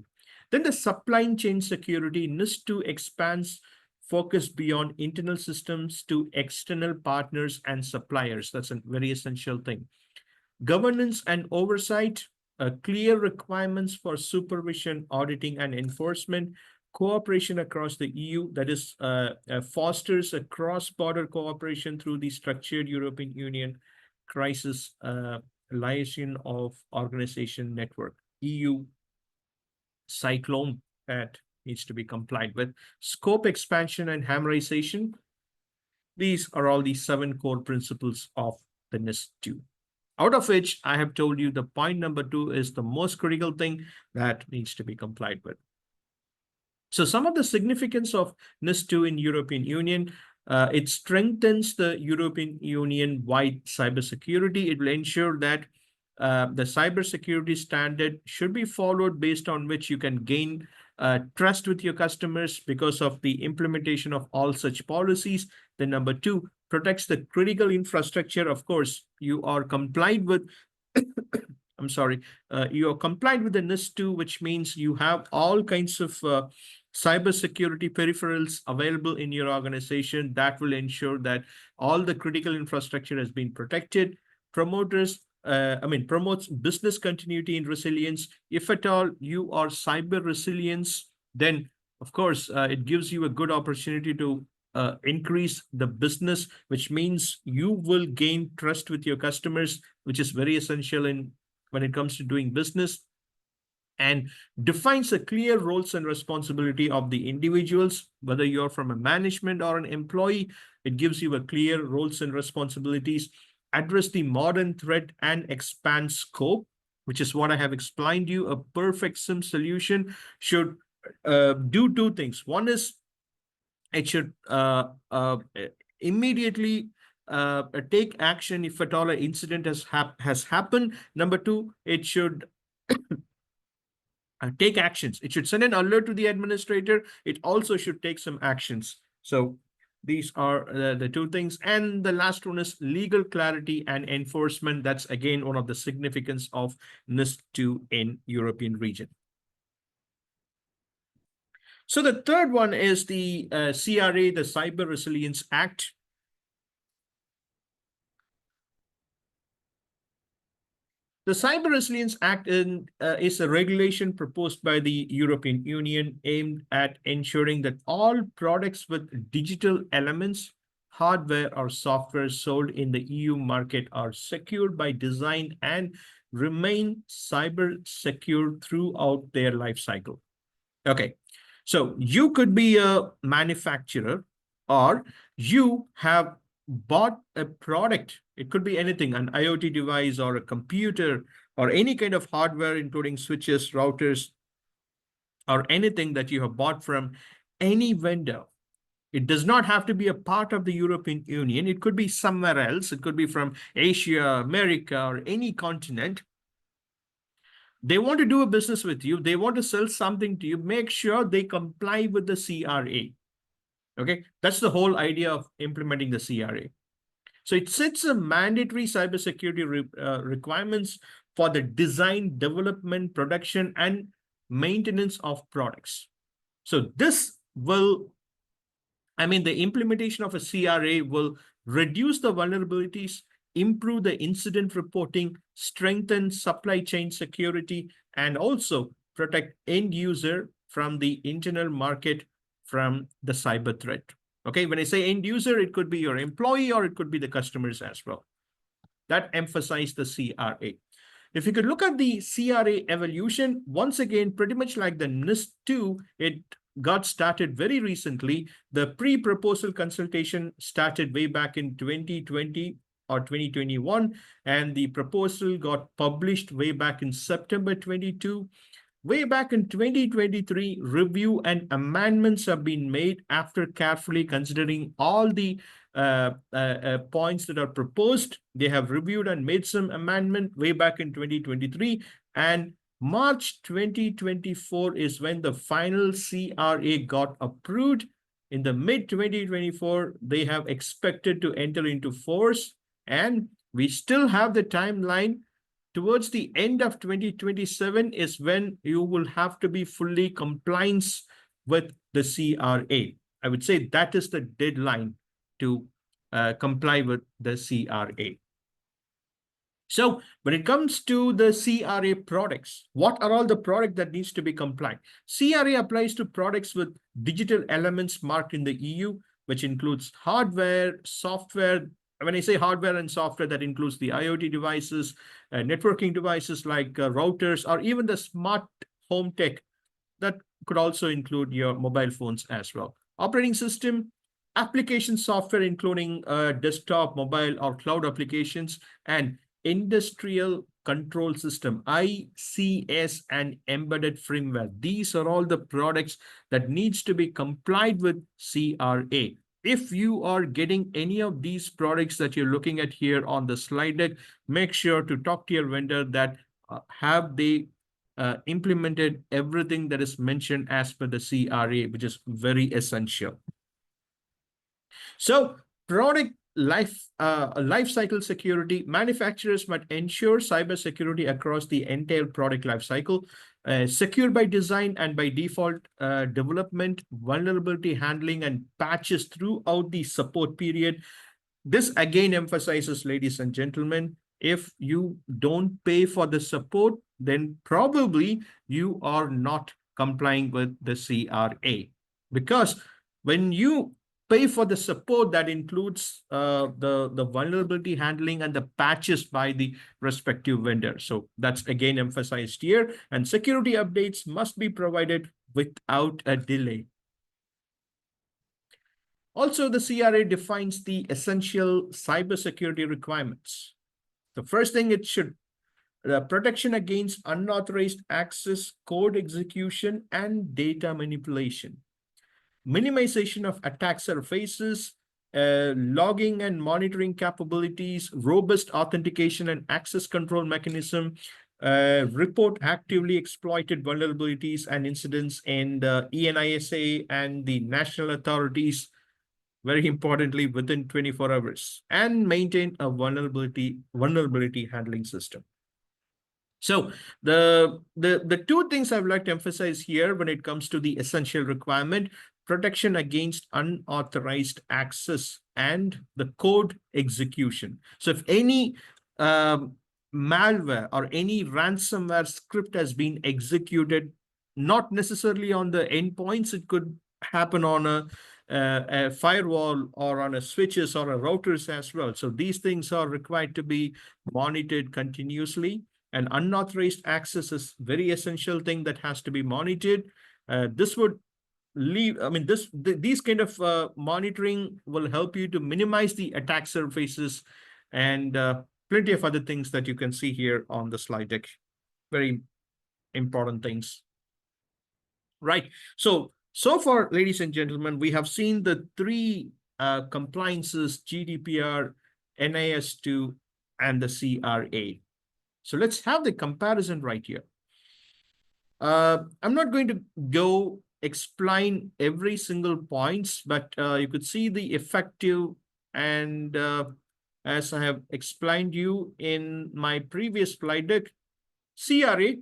Then the supply chain security NIS2 expands focus beyond internal systems to external partners and suppliers. That's a very essential thing. Governance and oversight, clear requirements for supervision, auditing, and enforcement, cooperation across the EU, that is, fosters a cross-border cooperation through the structured European Union crisis liaison of organization network, EU cyclone, that needs to be complied with. Scope expansion and harmonization. These are all the 7 core principles of the NIS2. Out of which I have told you the point number 2 is the most critical thing that needs to be complied with. So some of the significance of NIS2 in European Union, it strengthens the European Union-wide cybersecurity. It will ensure that the cybersecurity standard should be followed, based on which you can gain trust with your customers because of the implementation of all such policies. Then number two, protects the critical infrastructure. Of course, you are compliant with I'm sorry, you are compliant with the NIS2, which means you have all kinds of cybersecurity peripherals available in your organization that will ensure that all the critical infrastructure has been protected. Promotes business continuity and resilience. If at all you are cyber resilience, then of course it gives you a good opportunity to increase the business, which means you will gain trust with your customers, which is very essential in when it comes to doing business, and defines the clear roles and responsibility of the individuals, whether you're from a management or an employee. It gives you a clear roles and responsibilities, address the modern threat and expand scope, which is what I have explained to you. A perfect SIM solution should do two things. One is it should immediately take action if at all an incident has happened. Number two, it should take actions. It should send an alert to the administrator. It also should take some actions. So these are the two things. And the last one is legal clarity and enforcement. That's again one of the significance of NIS2 in European region. So the third one is the CRA, the Cyber Resilience Act. The Cyber Resilience Act is a regulation proposed by the European Union aimed at ensuring that all products with digital elements, hardware or software sold in the EU market are secured by design and remain cyber secure throughout their life cycle. Okay, so you could be a manufacturer, or you have bought a product. It could be anything, an IoT device or a computer or any kind of hardware, including switches, routers, or anything that you have bought from any vendor. It does not have to be a part of the European Union. It could be somewhere else. It could be from Asia, America, or any continent. They want to do a business with you. They want to sell something to you. Make sure they comply with the CRA. Okay, that's the whole idea of implementing the CRA. So it sets a mandatory cybersecurity requirements for the design, development, production, and maintenance of products. So this will, the implementation of a CRA will reduce the vulnerabilities, improve the incident reporting, strengthen supply chain security, and also protect end user from the internal market from the cyber threat. Okay, when I say end user, it could be your employee or it could be the customers as well. That emphasize the CRA. If you could look at the CRA evolution, once again, pretty much like the NIS2, it got started very recently. The pre-proposal consultation started way back in 2020 or 2021, and the proposal got published way back in September 22. Way back in 2023, review and amendments have been made after carefully considering all the points that are proposed. They have reviewed and made some amendment way back in 2023, and March 2024 is when the final CRA got approved. In the mid 2024, they have expected to enter into force, and we still have the timeline. Towards the end of 2027 is when you will have to be fully compliant with the CRA. I would say that is the deadline to comply with the CRA. So when it comes to the CRA products, what are all the products that needs to be compliant? CRA applies to products with digital elements marked in the EU, which includes hardware, software. When I say hardware and software, that includes the IoT devices, networking devices like routers, or even the smart home tech. That could also include your mobile phones as well. Operating system, application software, including desktop, mobile, or cloud applications, and industrial control system, ICS, and embedded firmware. These are all the products that needs to be complied with CRA. if you are getting any of these products that you're looking at here on the slide deck, make sure to talk to your vendor that have they implemented everything that is mentioned as per the CRA, which is very essential. So life cycle security, manufacturers must ensure cybersecurity across the entire product life cycle, secure by design and by default, development, vulnerability handling, and patches throughout the support period. This again emphasizes, ladies and gentlemen, if you don't pay for the support, then probably you are not complying with the CRA. Because when you pay for the support, that includes the vulnerability handling and the patches by the respective vendor. So that's again emphasized here. And security updates must be provided without a delay. Also, the CRA defines the essential cybersecurity requirements. The first thing it should protection against unauthorized access, code execution, and data manipulation. Minimization of attack surfaces, logging and monitoring capabilities, robust authentication and access control mechanism, report actively exploited vulnerabilities and incidents in the ENISA and the national authorities, very importantly, within 24 hours, and maintain a vulnerability handling system. So the two things I would like to emphasize here when it comes to the essential requirement: protection against unauthorized access and the code execution. So if any malware or any ransomware script has been executed, not necessarily on the endpoints, it could happen on a firewall or on a switches or a routers as well. So these things are required to be monitored continuously. And unauthorized access is very essential thing that has to be monitored. This would leave, I mean, these kind of monitoring will help you to minimize the attack surfaces and plenty of other things that you can see here on the slide deck. Very important things. Right. So far, ladies and gentlemen, we have seen the three compliances: GDPR, NIS2, and the CRA. So let's have the comparison right here. I'm not going to go explain every single points, but you could see the effective, and as I have explained you in my previous slide deck, CRA,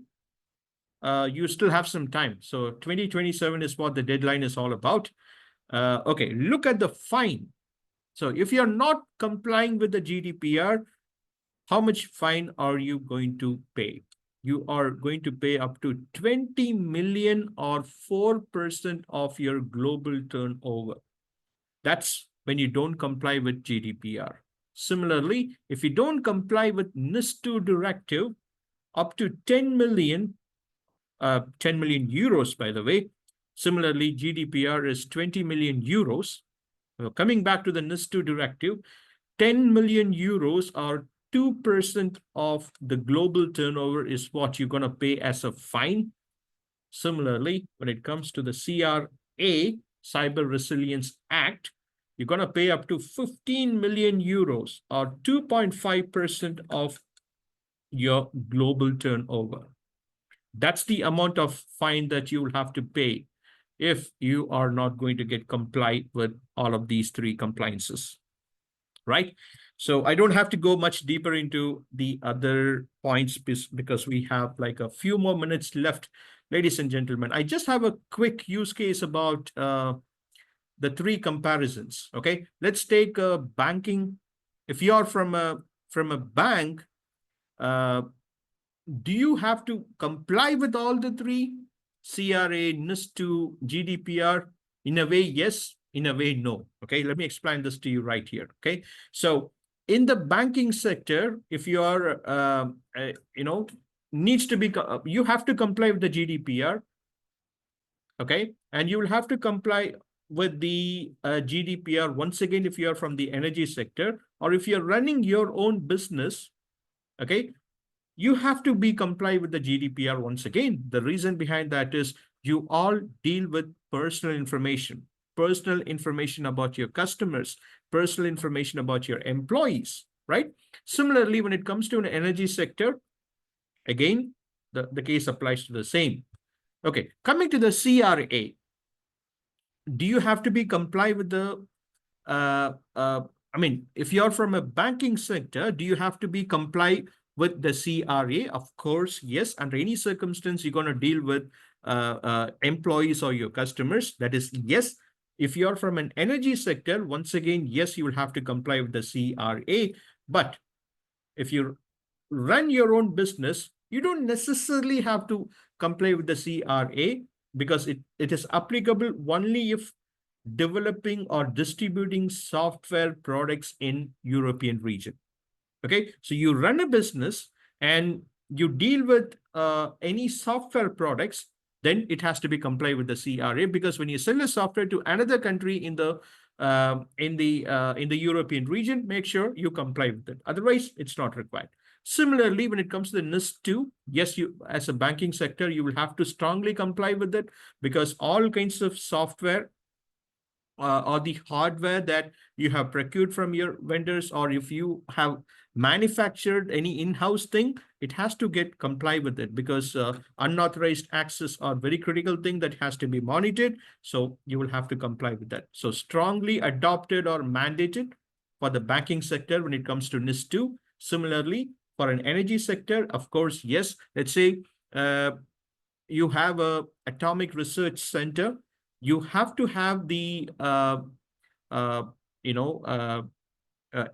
you still have some time. So 2027 is what the deadline is all about. Okay, look at the fine. So if you're not complying with the GDPR, how much fine are you going to pay? You are going to pay up to 20 million or 4% of your global turnover. That's when you don't comply with GDPR. Similarly, if you don't comply with NIS2 directive, up to 10 million euros, by the way. Similarly, GDPR is 20 million euros. Coming back to the NIS2 directive, 10 million euros or 2% of the global turnover is what you're going to pay as a fine. Similarly, when it comes to the CRA, Cyber Resilience Act, you're going to pay up to 15 million euros or 2.5% of your global turnover. That's the amount of fine that you will have to pay if you are not going to get complied with all of these three compliances, right? So I don't have to go much deeper into the other points because we have like a few more minutes left. Ladies and gentlemen, I just have a quick use case about the three comparisons, okay? Let's take banking. If you are from a bank, do you have to comply with all the three? CRA, NIS2, GDPR? In a way, yes. In a way, no. Okay, let me explain this to you right here. Okay, so in the banking sector, if you are, needs to be, you have to comply with the GDPR. Okay, and you will have to comply with the GDPR once again if you are from the energy sector, or if you're running your own business. Okay, you have to be comply with the GDPR once again. The reason behind that is you all deal with personal information. personal information about your customers, personal information about your employees, right? Similarly, when it comes to an energy sector, again, the case applies to the same. Okay, coming to the CRA, do you have to be comply with the I mean, if you're from a banking sector, do you have to be comply with the CRA? Of course, yes. Under any circumstance, you're going to deal with employees or your customers. That is yes. If you're from an energy sector, once again, yes, you will have to comply with the CRA. But if you run your own business, you don't necessarily have to comply with the CRA because it is applicable only if developing or distributing software products in European region. Okay, so you run a business and you deal with any software products, then it has to be comply with the CRA, because when you sell a software to another country in the European region, make sure you comply with it. Otherwise, it's not required. Similarly, when it comes to the NIS2, yes, you as a banking sector, you will have to strongly comply with it, because all kinds of software or the hardware that you have procured from your vendors, or if you have manufactured any in-house thing, it has to get comply with it, because unauthorized access are very critical thing that has to be monitored. So you will have to comply with that. So strongly adopted or mandated for the banking sector when it comes to NIS2. Similarly, for an energy sector, of course, yes. Let's say you have a atomic research center, you have to have the uh, you know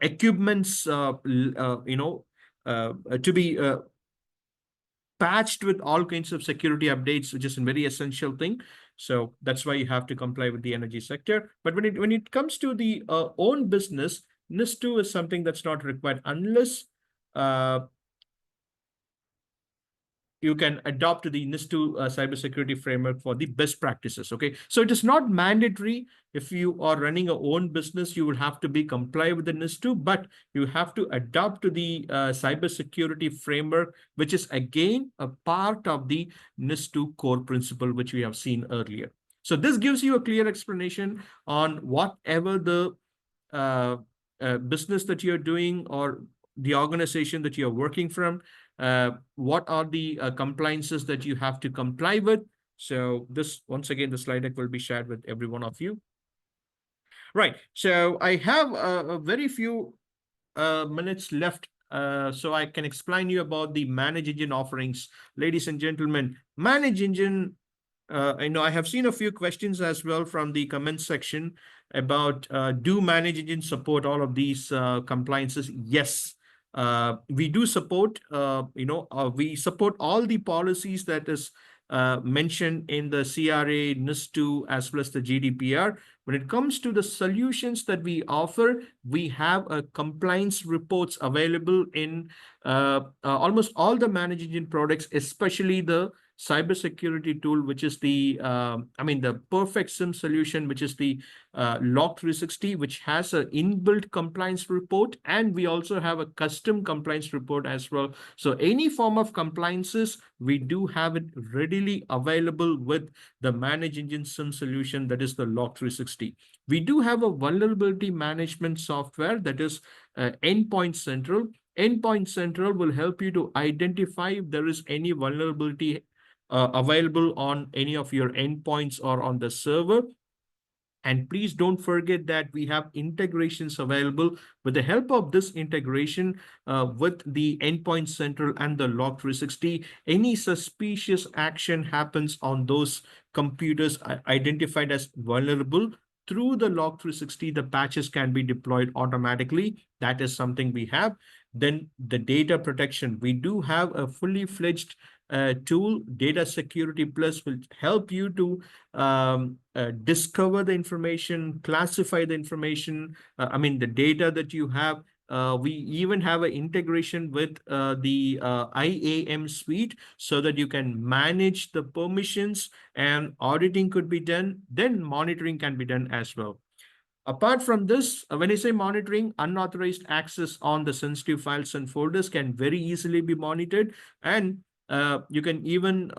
equipments to be patched with all kinds of security updates, which is a very essential thing. So that's why you have to comply with the energy sector. But when it comes to the own business, NIS2 is something that's not required unless you can adopt the NIS2 cybersecurity framework for the best practices. Okay, so it is not mandatory. If you are running a own business, you will have to be comply with the NIS2, but you have to adopt to the cybersecurity framework, which is again a part of the NIS2 core principle, which we have seen earlier. So this gives you a clear explanation on whatever the uh, business that you're doing or the organization that you're working from, what are the compliances that you have to comply with. So this, once again, the slide deck will be shared with every one of you. Right. So I have a very few minutes left, so I can explain you about the Manage Engine offerings. Ladies and gentlemen, Manage Engine, I know I have seen a few questions as well from the comment section about do Manage Engine support all of these compliances? Yes, we do support. We support all the policies that is mentioned in the CRA, NIS2, as well as the GDPR. When it comes to the solutions that we offer, we have compliance reports available in almost all the Manage Engine products, especially the cybersecurity tool, which is the perfect SIM solution, which is the Log 360, which has an inbuilt compliance report, and we also have a custom compliance report as well. So any form of compliances, we do have it readily available with the Manage Engine SIM solution, that is the Log 360. We do have a vulnerability management software, that is Endpoint Central. Endpoint Central will help you to identify if there is any vulnerability available on any of your endpoints or on the server. And please don't forget that we have integrations available. With the help of this integration with the Endpoint Central and the Log 360, any suspicious action happens on those computers identified as vulnerable. Through the Log 360, the patches can be deployed automatically. That is something we have. Then the data protection. We do have a fully fledged tool. Data Security Plus will help you to discover the information, classify the information, the data that you have. We even have an integration with the IAM suite, so that you can manage the permissions and auditing could be done. Then monitoring can be done as well. Apart from this, when I say monitoring, unauthorized access on the sensitive files and folders can very easily be monitored, and you can even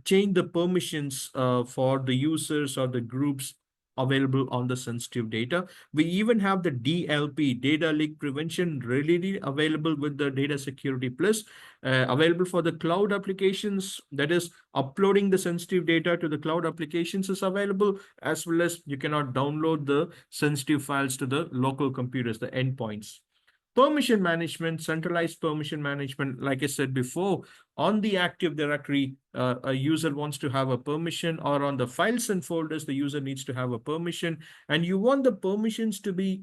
change the permissions for the users or the groups available on the sensitive data. We even have the DLP, data leak prevention, readily available with the Data Security Plus, available for the cloud applications. That is, uploading the sensitive data to the cloud applications is available, as well as you cannot download the sensitive files to the local computers, the endpoints. Permission management, centralized permission management, like I said before, on the Active Directory, a user wants to have a permission, or on the files and folders, the user needs to have a permission, and you want the permissions to be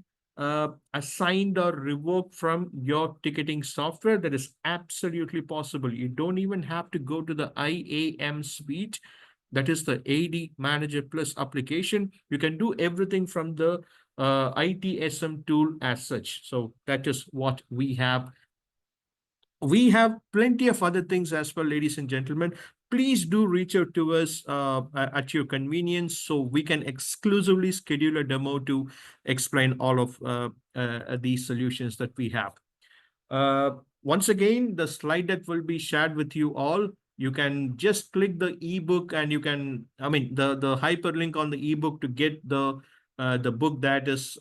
assigned or revoked from your ticketing software. That is absolutely possible. You don't even have to go to the IAM suite. That is the AD Manager Plus application. You can do everything from the ITSM tool as such. So that is what we have. We have plenty of other things as well, ladies and gentlemen. Please do reach out to us at your convenience, so we can exclusively schedule a demo to explain all of these solutions that we have. Uh, Once again, the slide deck will be shared with you all. You can just click the ebook, and you can, I mean, the hyperlink on the ebook to get the book that is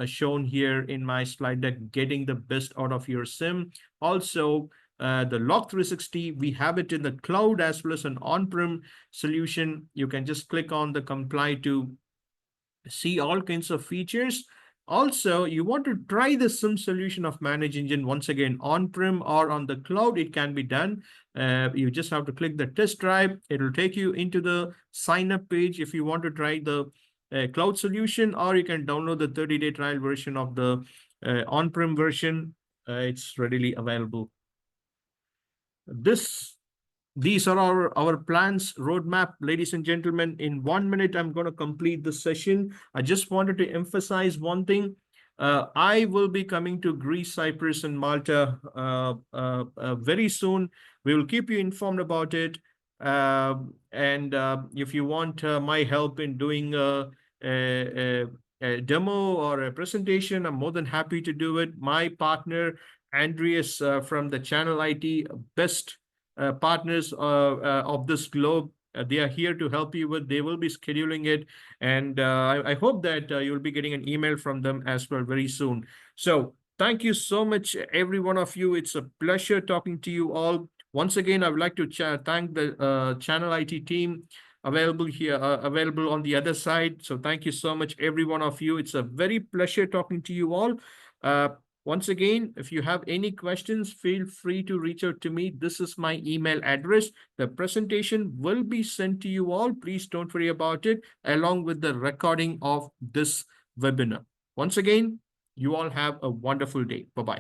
shown here in my slide deck, Getting the Best Out of Your SIM. Also, the Log 360, we have it in the cloud as well as an on-prem solution. You can just click on the comply to see all kinds of features. Also, you want to try the SIM solution of Manage Engine once again on-prem or on the cloud, it can be done. You just have to click the test drive. It will take you into the sign up page if you want to try the cloud solution, or you can download the 30-day trial version of the on-prem version. It's readily available. These are our plans roadmap, ladies and gentlemen. In 1 minute, I'm going to complete the session. I just wanted to emphasize one thing. I will be coming to Greece, Cyprus, and Malta very soon. We will keep you informed about it. And if you want my help in doing a demo or a presentation, I'm more than happy to do it. My partner, Andreas from the Channel IT, best partners of this globe. They are here to help you with. They will be scheduling it, and I hope that you'll be getting an email from them as well very soon. So thank you so much, every one of you. It's a pleasure talking to you all. Once again, I would like to thank the Channel IT team available here, available on the other side. So thank you so much, every one of you. It's a very pleasure talking to you all. Once again, if you have any questions, feel free to reach out to me. This is my email address. The presentation will be sent to you all. Please don't worry about it, along with the recording of this webinar. Once again, you all have a wonderful day. Bye-bye.